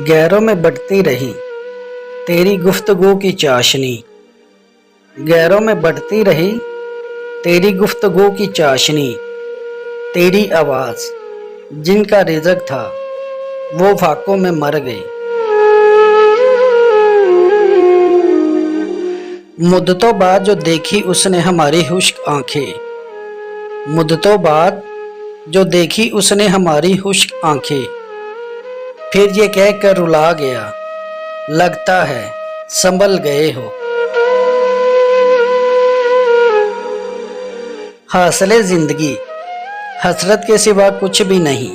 गैरों में बढ़ती रही तेरी गुफ्तगू की चाशनी। गैरों में बढ़ती रही तेरी गुफ्तगू की चाशनी। तेरी आवाज़ जिनका रिज़्क था वो फाकों में मर गए। मुद्दतों बाद जो देखी उसने हमारी खुश्क आंखें। मुद्दतों बाद जो देखी उसने हमारी खुश्क आंखें। फिर ये कह कर रुला गया, लगता है संभल गए हो। हासिले जिंदगी हसरत के सिवा कुछ भी नहीं।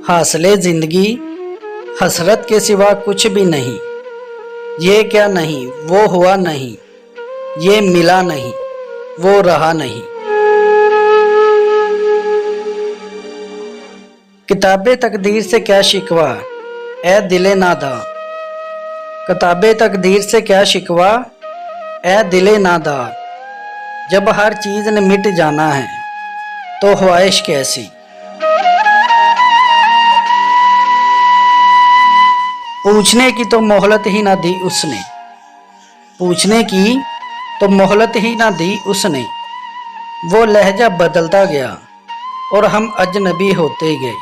हासिले जिंदगी हसरत के सिवा कुछ भी नहीं। ये क्या नहीं वो हुआ नहीं, ये मिला नहीं वो रहा नहीं। किताबे तकदीर से क्या शिकवा ए दिले नादा। किताबे तकदीर से क्या शिकवा ए दिले नादा। जब हर चीज़ ने मिट जाना है तो ख्वाहिश कैसी। पूछने की तो मोहलत ही ना दी उसने। पूछने की तो मोहलत ही ना दी उसने। वो लहजा बदलता गया और हम अजनबी होते गए।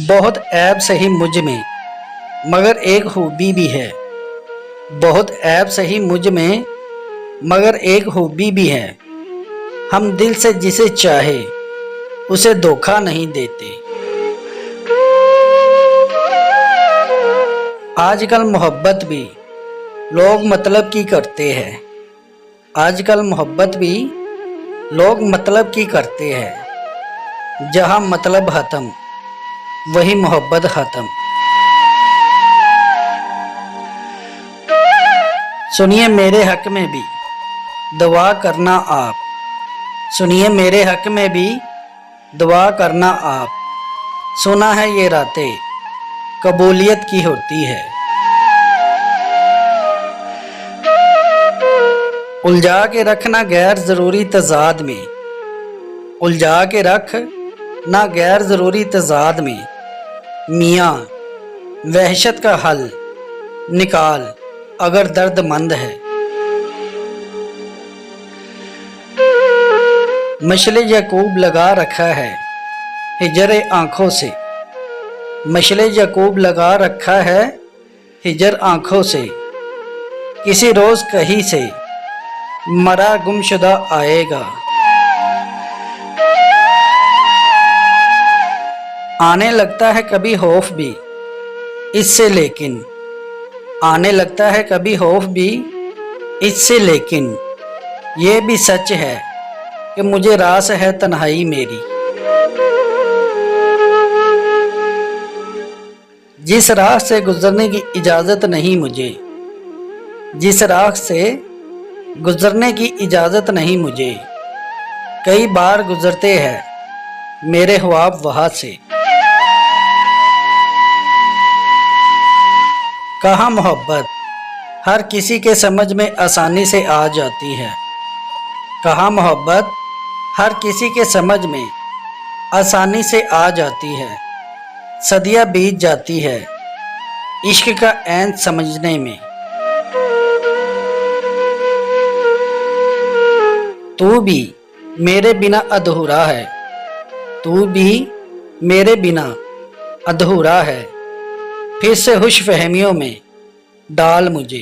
बहुत ऐब सही मुझ में मगर एक खूबी भी है। बहुत ऐब सही मुझ में मगर एक खूबी भी है। हम दिल से जिसे चाहे उसे धोखा नहीं देते। आजकल मोहब्बत भी लोग मतलब की करते हैं। आजकल मोहब्बत भी लोग मतलब की करते हैं। जहाँ मतलब ख़त्म वही मोहब्बत ख़त्म। सुनिए मेरे हक में भी दुआ करना आप। सुनिए मेरे हक में भी दुआ करना आप। सुना है ये रातें कबूलियत की होती है। उलझा के रखना गैर ज़रूरी तज़ाद में। उलझा के रख ना गैर ज़रूरी तज़ाद में। मियाँ वहशत का हल निकाल अगर दर्दमंद है। मशले यकूब लगा रखा है हिजर आँखों से। मशले यकूब लगा रखा है हिजर आँखों से। किसी रोज़ कहीं से मरा गुमशुदा आएगा। आने लगता है कभी खौफ भी इससे लेकिन। आने लगता है कभी खौफ भी इससे लेकिन। ये भी सच है कि मुझे रास है तन्हाई मेरी। जिस राह से गुजरने की इजाज़त नहीं मुझे। जिस राह से गुजरने की इजाज़त नहीं मुझे। कई बार गुजरते हैं मेरे ख्वाब वहाँ से। कहाँ मोहब्बत हर किसी के समझ में आसानी से आ जाती है। कहाँ मोहब्बत हर किसी के समझ में आसानी से आ जाती है। सदियाँ बीत जाती है इश्क का ऐन समझने में। तू भी मेरे बिना अधूरा है। तू भी मेरे बिना अधूरा है। फिर से खुश फहमियों में डाल मुझे।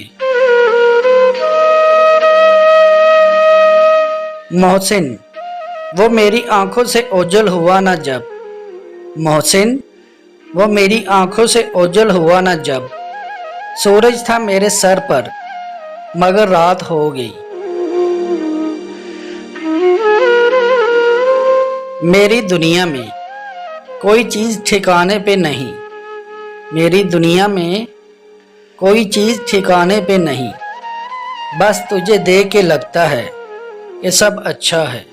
मोहसिन वो मेरी आंखों से ओझल हुआ ना जब। मोहसिन वो मेरी आंखों से ओझल हुआ ना जब। सूरज था मेरे सर पर मगर रात हो गई। मेरी दुनिया में कोई चीज़ ठिकाने पे नहीं। मेरी दुनिया में कोई चीज़ ठिकाने पे नहीं। बस तुझे देख के लगता है कि सब अच्छा है।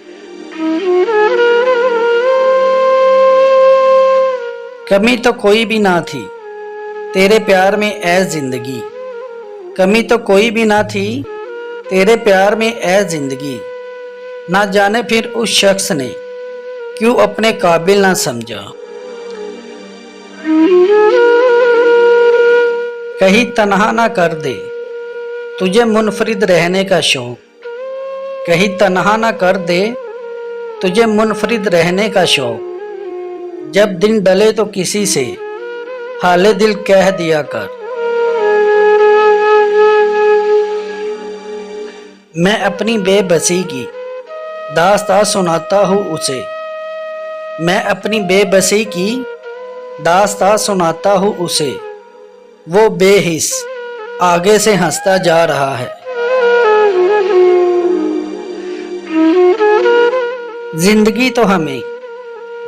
कमी तो कोई भी ना थी तेरे प्यार में ऐ जिंदगी। कमी तो कोई भी ना थी तेरे प्यार में ऐ जिंदगी। ना जाने फिर उस शख्स ने क्यों अपने काबिल ना समझा। कहीं तन्हा ना कर दे तुझे मुनफरिद रहने का शौक, कहीं तन्हा ना कर दे तुझे मुनफरिद रहने का शौक। जब दिन डले तो किसी से हाले दिल कह दिया कर। मैं अपनी बेबसी की दास्तां सुनाता हूँ उसे, मैं अपनी बेबसी की दास्तां सुनाता हूँ उसे। वो बेहिस आगे से हंसता जा रहा है। जिंदगी तो हमें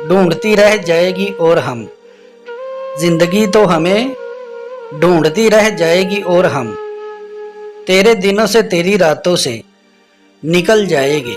ढूंढती रह जाएगी और हम, जिंदगी तो हमें ढूंढती रह जाएगी और हम तेरे दिनों से तेरी रातों से निकल जाएंगे।